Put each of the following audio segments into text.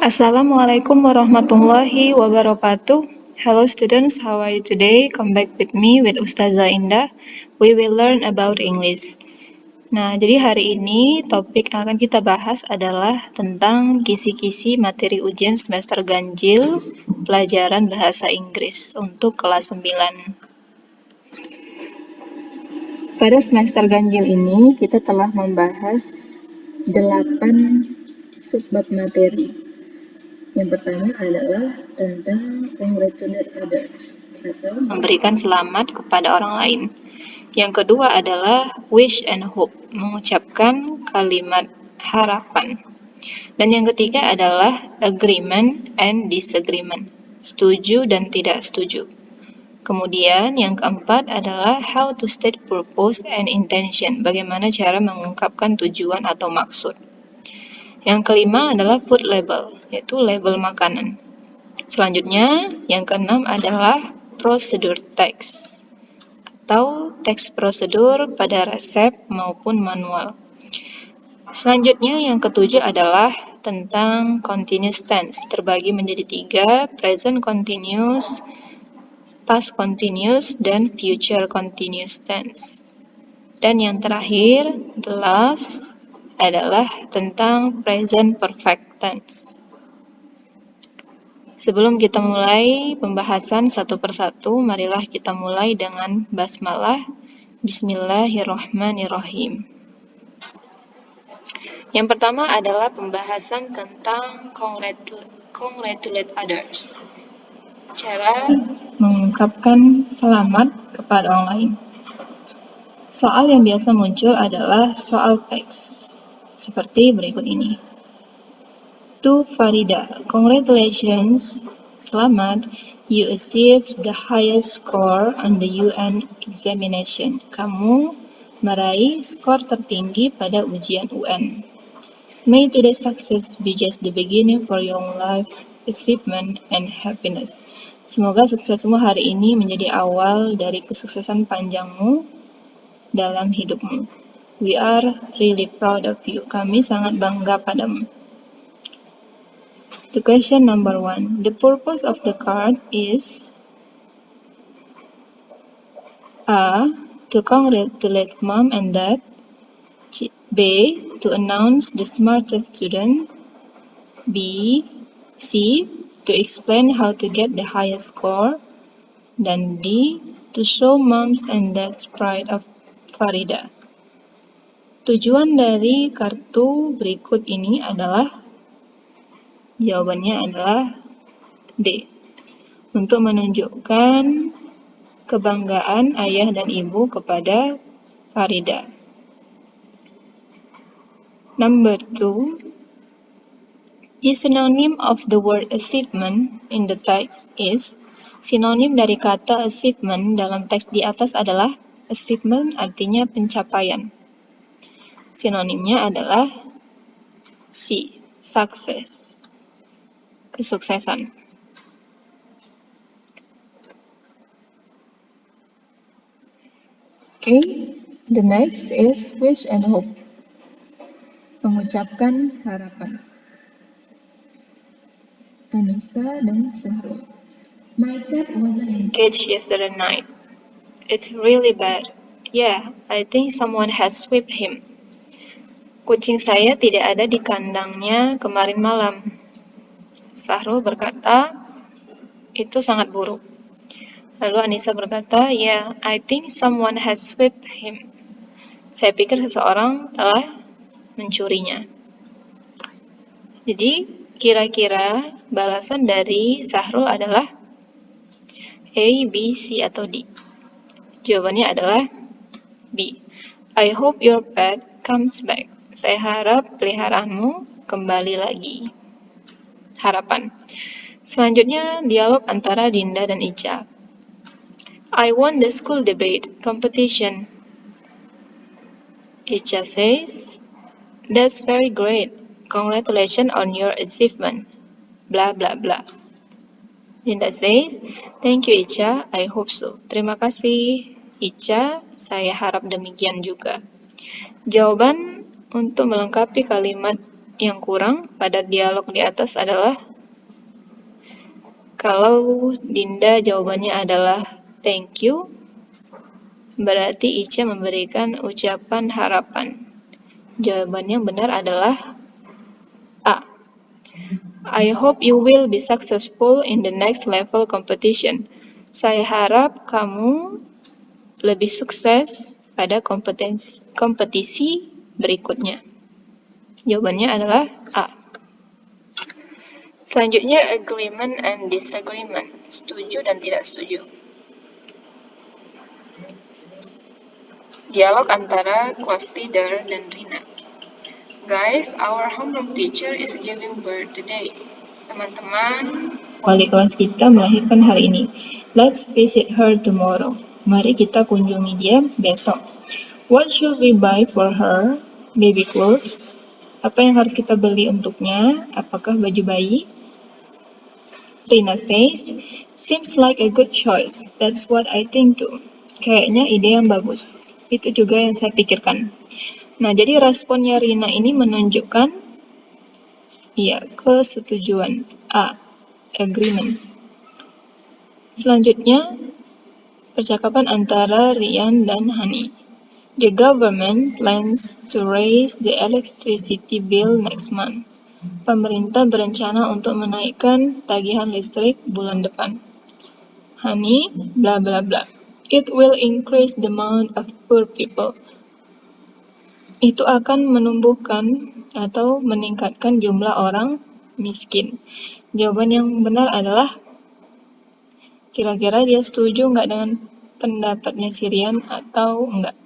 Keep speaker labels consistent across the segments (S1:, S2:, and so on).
S1: Assalamualaikum warahmatullahi wabarakatuh. Hello students, how are you today? Come back with me with Ustazah Indah. We will learn about English. Nah, jadi hari ini topik yang akan kita bahas adalah tentang kisi-kisi materi ujian semester ganjil pelajaran bahasa Inggris untuk kelas 9. Pada semester ganjil ini kita telah membahas 8 subbab materi. Yang pertama adalah tentang congratulate others atau memberikan selamat kepada orang lain. Yang kedua adalah wish and hope, mengucapkan kalimat harapan. Dan yang ketiga adalah agreement and disagreement, setuju dan tidak setuju. Kemudian yang keempat adalah how to state purpose and intention, bagaimana cara mengungkapkan tujuan atau maksud. Yang kelima adalah food label, yaitu label makanan. Selanjutnya, yang keenam adalah prosedur teks, atau teks prosedur pada resep maupun manual. Selanjutnya, yang ketujuh adalah tentang continuous tense, terbagi menjadi 3, present continuous, past continuous, dan future continuous tense. Dan yang terakhir, the last, adalah tentang present perfect tense. Sebelum kita mulai pembahasan satu persatu, marilah kita mulai dengan basmalah. Bismillahirrahmanirrahim. Yang pertama adalah pembahasan tentang congratulate others. Cara mengungkapkan selamat kepada orang lain. Soal yang biasa muncul adalah soal teks. Seperti berikut ini. To Farida, congratulations, selamat, you achieved the highest score on the UN examination. Kamu meraih skor tertinggi pada ujian UN. May today's success be just the beginning for your life, achievement, and happiness. Semoga suksesmu hari ini menjadi awal dari kesuksesan panjangmu dalam hidupmu. We are really proud of you. Kami sangat bangga padamu. The question number 1. The purpose of the card is A. To congratulate mom and dad. B. To announce the smartest student. C. To explain how to get the highest score. Dan D. To show moms and dads pride of Farida. Tujuan dari kartu berikut ini adalah, jawabannya adalah D. Untuk menunjukkan kebanggaan ayah dan ibu kepada Farida. Number 2. The synonym of the word achievement in the text is. Sinonim dari kata achievement dalam teks di atas adalah achievement artinya pencapaian. Sinonimnya adalah C. Success, kesuksesan. Okay, the next is wish and hope, mengucapkan harapan. Anissa dan Sahrul. My cat wasn't in cage yesterday night. It's really bad. Yeah, I think someone has swept him. Kucing saya tidak ada di kandangnya kemarin malam. Sahrul berkata, itu sangat buruk. Lalu Anissa berkata, yeah, I think someone has swept him. Saya pikir seseorang telah mencurinya. Jadi, kira-kira balasan dari Sahrul adalah A, B, C, atau D? Jawabannya adalah B. I hope your pet comes back. Saya harap peliharaanmu kembali lagi. Harapan. Selanjutnya, dialog antara Dinda dan Ica. I won the school debate competition. Ica says, that's very great. Congratulations on your achievement. Blah, blah, blah. Dinda says, thank you Ica, I hope so. Terima kasih Ica, saya harap demikian juga. Jawaban untuk melengkapi kalimat yang kurang pada dialog di atas adalah kalau Dinda jawabannya adalah thank you, berarti Ica memberikan ucapan harapan. Jawaban yang benar adalah A. I hope you will be successful in the next level competition. Saya harap kamu lebih sukses pada kompetisi berikutnya. Jawabannya adalah A. Selanjutnya, agreement and disagreement. Setuju dan tidak setuju. Dialog antara class leader dan Rina. Guys, our homeroom teacher is giving birth today. Teman-teman, wali kelas kita melahirkan hari ini. Let's visit her tomorrow. Mari kita kunjungi dia besok. What should we buy for her? Baby clothes. Apa yang harus kita beli untuknya? Apakah baju bayi? Rina says, seems like a good choice. That's what I think too. Kayaknya ide yang bagus. Itu juga yang saya pikirkan. Nah, jadi responnya Rina ini menunjukkan ya kesetujuan. A. Agreement. Selanjutnya, percakapan antara Rian dan Hani. The government plans to raise the electricity bill next month. Pemerintah berencana untuk menaikkan tagihan listrik bulan depan. Hani, bla bla bla. It will increase the amount of poor people. Itu akan menumbuhkan atau meningkatkan jumlah orang miskin. Jawaban yang benar adalah kira-kira dia setuju nggak dengan pendapatnya si Rian atau enggak?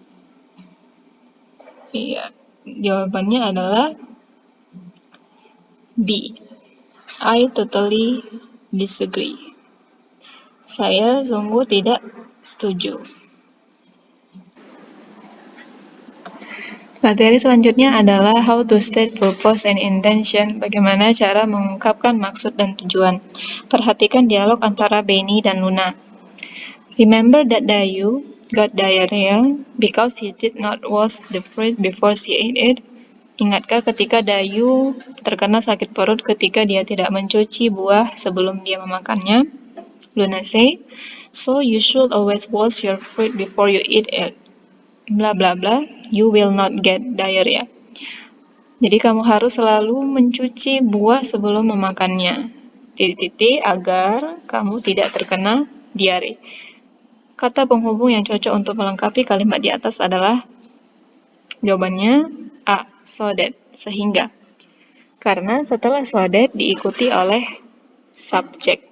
S1: Iya, jawabannya adalah B. I totally disagree. Saya sungguh tidak setuju. Materi selanjutnya adalah how to state purpose and intention, bagaimana cara mengungkapkan maksud dan tujuan. Perhatikan dialog antara Benny dan Luna. Remember that Dayu got diarrhea because he did not wash the fruit before she ate it? Ingatkah ketika Dayu terkena sakit perut ketika dia tidak mencuci buah sebelum dia memakannya? Luna say, so you should always wash your fruit before you eat it. Bla bla bla, you will not get diarrhea. Jadi kamu harus selalu mencuci buah sebelum memakannya. Titik-titik agar kamu tidak terkena diare. Kata penghubung yang cocok untuk melengkapi kalimat di atas adalah jawabannya A. So that, sehingga. Karena setelah so that diikuti oleh subjek.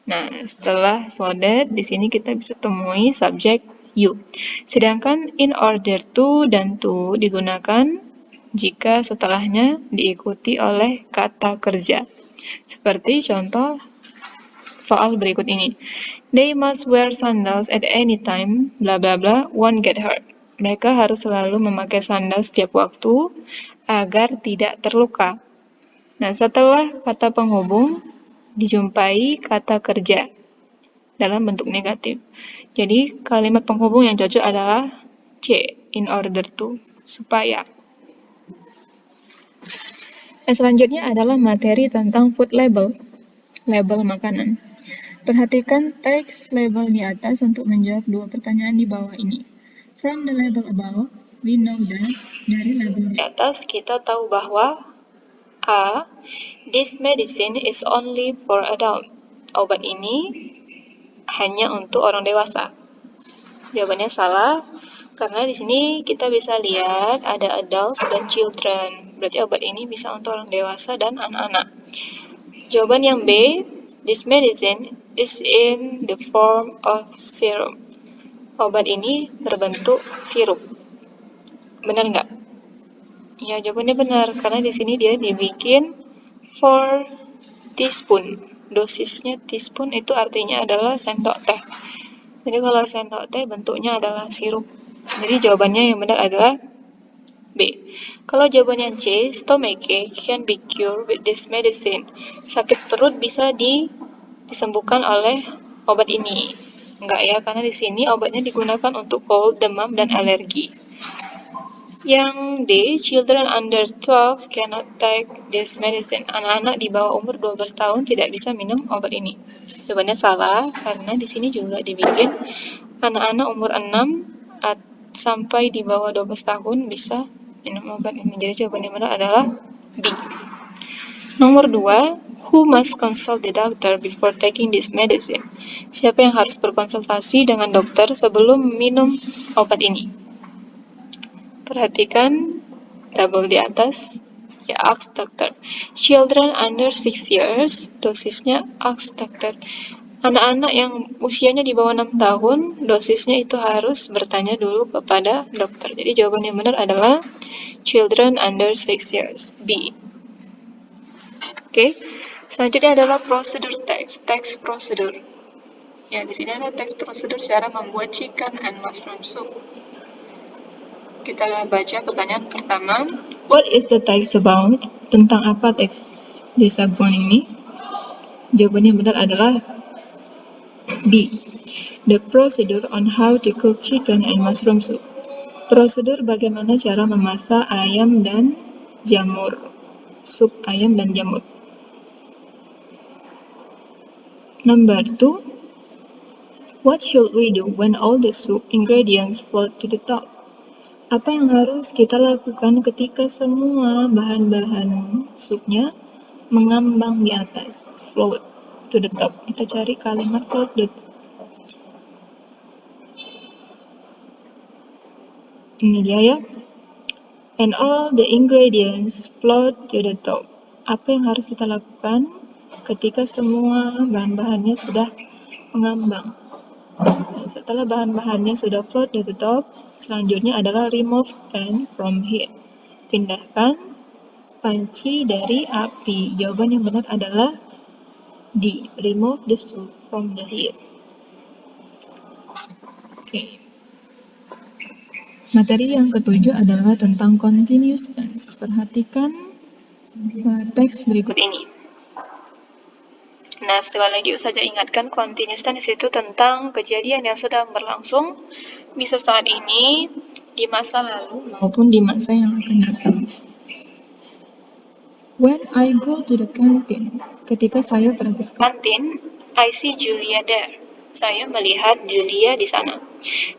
S1: Nah, setelah so that di sini kita bisa temui subjek you. Sedangkan in order to dan to digunakan jika setelahnya diikuti oleh kata kerja. Seperti contoh soal berikut ini. They must wear sandals at any time, bla bla bla, won't get hurt. Mereka harus selalu memakai sandal setiap waktu agar tidak terluka. Nah, setelah kata penghubung dijumpai kata kerja dalam bentuk negatif. Jadi, kalimat penghubung yang cocok adalah C, in order to, supaya. Nah, selanjutnya adalah materi tentang food label, label makanan. Perhatikan teks label di atas untuk menjawab dua pertanyaan di bawah ini. From the label above, we know that dari label di atas kita tahu bahwa A. This medicine is only for adult. Obat ini hanya untuk orang dewasa. Jawabannya salah, karena di sini kita bisa lihat ada adults dan children. Berarti obat ini bisa untuk orang dewasa dan anak-anak. Jawaban yang B. This medicine is in the form of syrup. Obat ini berbentuk sirup. Benar nggak? Ya, jawabannya benar, karena di sini dia dibikin 4 teaspoon. Dosisnya teaspoon itu artinya adalah sendok teh. Jadi kalau sendok teh bentuknya adalah sirup. Jadi jawabannya yang benar adalah B. Kalau jawabannya C, stomachache can be cured with this medicine. Sakit perut bisa disembuhkan oleh obat ini. Enggak ya, karena di sini obatnya digunakan untuk cold, demam, dan alergi. Yang D, children under 12 cannot take this medicine. Anak-anak di bawah umur 12 tahun tidak bisa minum obat ini. Jawabannya salah, karena di sini juga dibikin anak-anak umur 6 sampai di bawah 12 tahun bisa minum obat ini. Jadi jawaban yang benar adalah B. Nomor 2, who must consult the doctor before taking this medicine? Siapa yang harus berkonsultasi dengan dokter sebelum minum obat ini? Perhatikan tabel di atas. Ya, ask doctor. Children under 6 years, dosisnya ask doctor. Anak-anak yang usianya di bawah 6 tahun, dosisnya itu harus bertanya dulu kepada dokter. Jadi jawaban yang benar adalah children under 6 years, B. Oke, selanjutnya adalah prosedur teks, teks prosedur. Ya, di sini ada teks prosedur cara membuat chicken and mushroom soup. Kita baca pertanyaan pertama. What is the text about? Tentang apa teks di sabun ini? Jawabannya benar adalah B. The procedure on how to cook chicken and mushroom soup. Prosedur bagaimana cara memasak ayam dan jamur. Sup ayam dan jamur. Number 2. What should we do when all the soup ingredients float to the top? Apa yang harus kita lakukan ketika semua bahan-bahan supnya mengambang di atas? Float to the top. Kita cari kalimat float to the top. Ini dia ya. And all the ingredients float to the top. Apa yang harus kita lakukan ketika semua bahan-bahannya sudah mengambang? Setelah bahan-bahannya sudah float to the top, selanjutnya adalah remove pan from heat. Pindahkan panci dari api. Jawaban yang benar adalah D. Remove the soup from the heat. Oke. Materi yang ketujuh adalah tentang continuous tense. Perhatikan teks berikut ini. Nah, sekali lagi saja ingatkan continuous tense itu tentang kejadian yang sedang berlangsung, bisa saat ini, di masa lalu, maupun di masa yang akan datang. When I go to the canteen, ketika saya pergi ke kantin, I see Julia there. Saya melihat Julia di sana.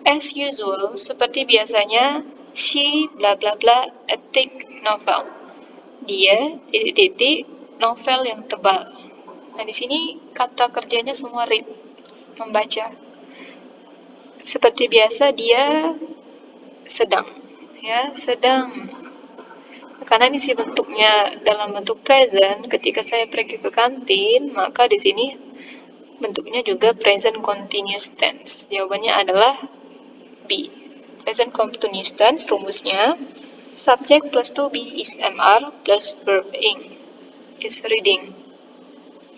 S1: As usual, seperti biasanya, she bla bla bla a thick novel. Dia titik-titik novel yang tebal. Nah, di sini kata kerjanya semua read, membaca. Seperti biasa dia sedang, ya, sedang. Karena ini sih bentuknya dalam bentuk present, ketika saya pergi ke kantin, maka di sini bentuknya juga present continuous tense. Jawabannya adalah B. Present continuous tense rumusnya subject plus to be is MR plus verb ing is reading.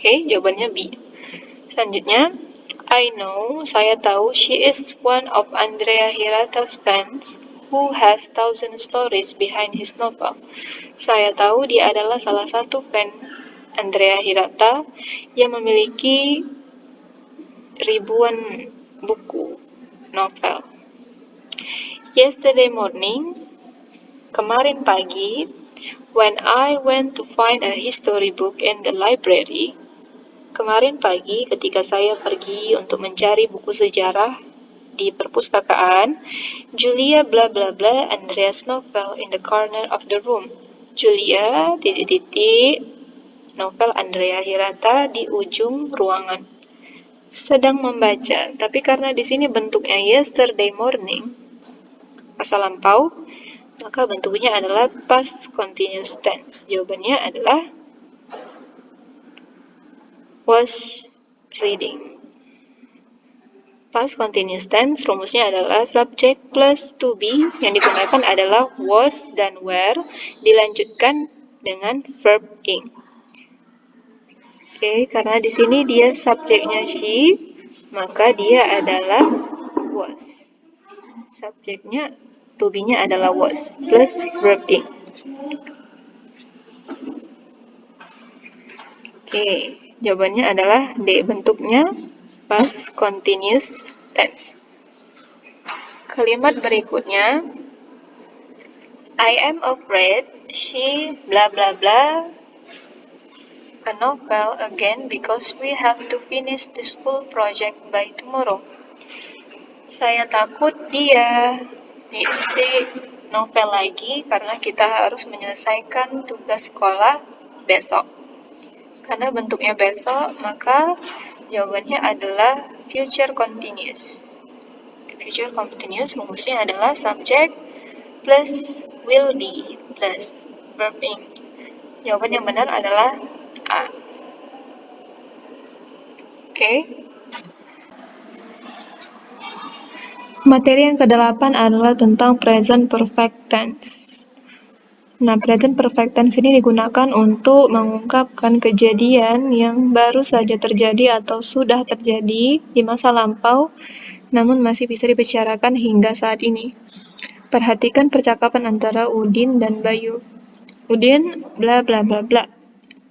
S1: Oke, jawabannya B. Selanjutnya, I know, saya tahu, she is one of Andrea Hirata's fans who has 1,000 stories behind his novel. Saya tahu dia adalah salah satu fan Andrea Hirata yang memiliki ribuan buku novel. Yesterday morning, kemarin pagi, when I went to find a history book in the library, kemarin pagi ketika saya pergi untuk mencari buku sejarah di perpustakaan, Julia bla bla bla Andrea's novel in the corner of the room. Julia titik-titik novel Andrea Hirata di ujung ruangan. Sedang membaca, tapi karena di sini bentuknya yesterday morning, masa lampau, maka bentuknya adalah past continuous tense. Jawabannya adalah was reading. Past continuous tense rumusnya adalah subject plus to be, yang digunakan adalah was dan were, dilanjutkan dengan verb ing. Oke, karena di sini dia subjeknya she, maka dia adalah was. Subjeknya to be-nya adalah was plus verb ing. Oke, jawabannya adalah D, bentuknya past continuous tense. Kalimat berikutnya, I am afraid she blah blah blah a novel again because we have to finish the school project by tomorrow. Saya takut dia mengikuti novel lagi karena kita harus menyelesaikan tugas sekolah besok. Karena bentuknya besok, maka jawabannya adalah future continuous. Future continuous rumusnya adalah subject plus will be plus verb ing. Jawaban yang benar adalah A. Oke. Materi yang ke-8 adalah tentang present perfect tense. Nah, present perfect tense ini digunakan untuk mengungkapkan kejadian yang baru saja terjadi atau sudah terjadi di masa lampau, namun masih bisa dibicarakan hingga saat ini. Perhatikan percakapan antara Udin dan Bayu. Udin, bla bla bla bla.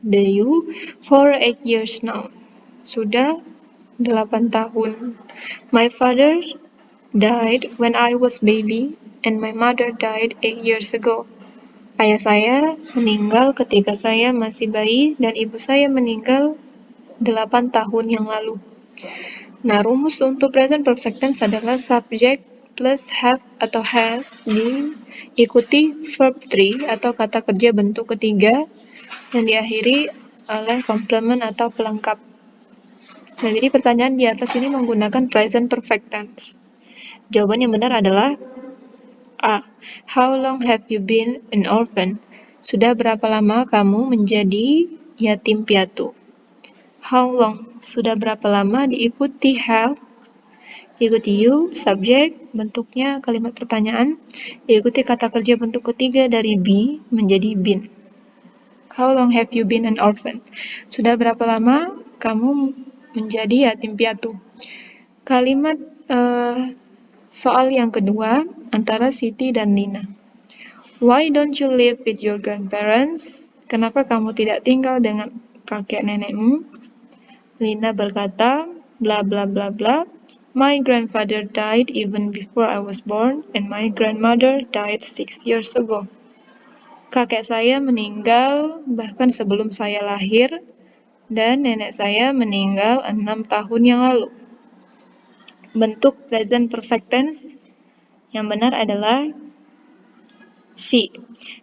S1: Bayu, for 8 years now. Sudah 8 tahun. My father died when I was baby, and my mother died 8 years ago. Ayah saya meninggal ketika saya masih bayi dan ibu saya meninggal 8 tahun yang lalu. Nah, rumus untuk present perfect tense adalah subject plus have atau has diikuti verb 3 atau kata kerja bentuk ketiga dan diakhiri oleh complement atau pelengkap. Nah, jadi pertanyaan di atas ini menggunakan present perfect tense. Jawaban yang benar adalah A. How long have you been an orphan? Sudah berapa lama kamu menjadi yatim piatu? How long? Sudah berapa lama diikuti have, diikuti you, subject, bentuknya kalimat pertanyaan, diikuti kata kerja bentuk ketiga dari be menjadi been. How long have you been an orphan? Sudah berapa lama kamu menjadi yatim piatu? Kalimat soal yang kedua antara Siti dan Lina. Why don't you live with your grandparents? Kenapa kamu tidak tinggal dengan kakek nenekmu? Lina berkata, bla bla bla bla. My grandfather died even before I was born, and my grandmother died 6 years ago. Kakek saya meninggal bahkan sebelum saya lahir, dan nenek saya meninggal 6 tahun yang lalu. Bentuk present perfect tense yang benar adalah C.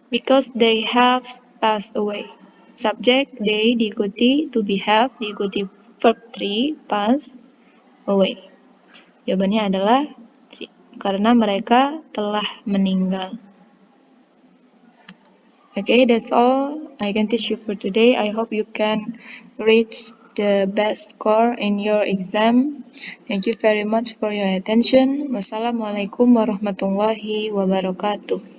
S1: Because they have passed away. Subject they diikuti to be have diikuti verb 3 pass away. Jawabannya adalah C. Karena mereka telah meninggal. Okay, that's all I can teach you for today. I hope you can reach the best score in your exam. Thank you very much for your attention. Wassalamualaikum warahmatullahi wabarakatuh.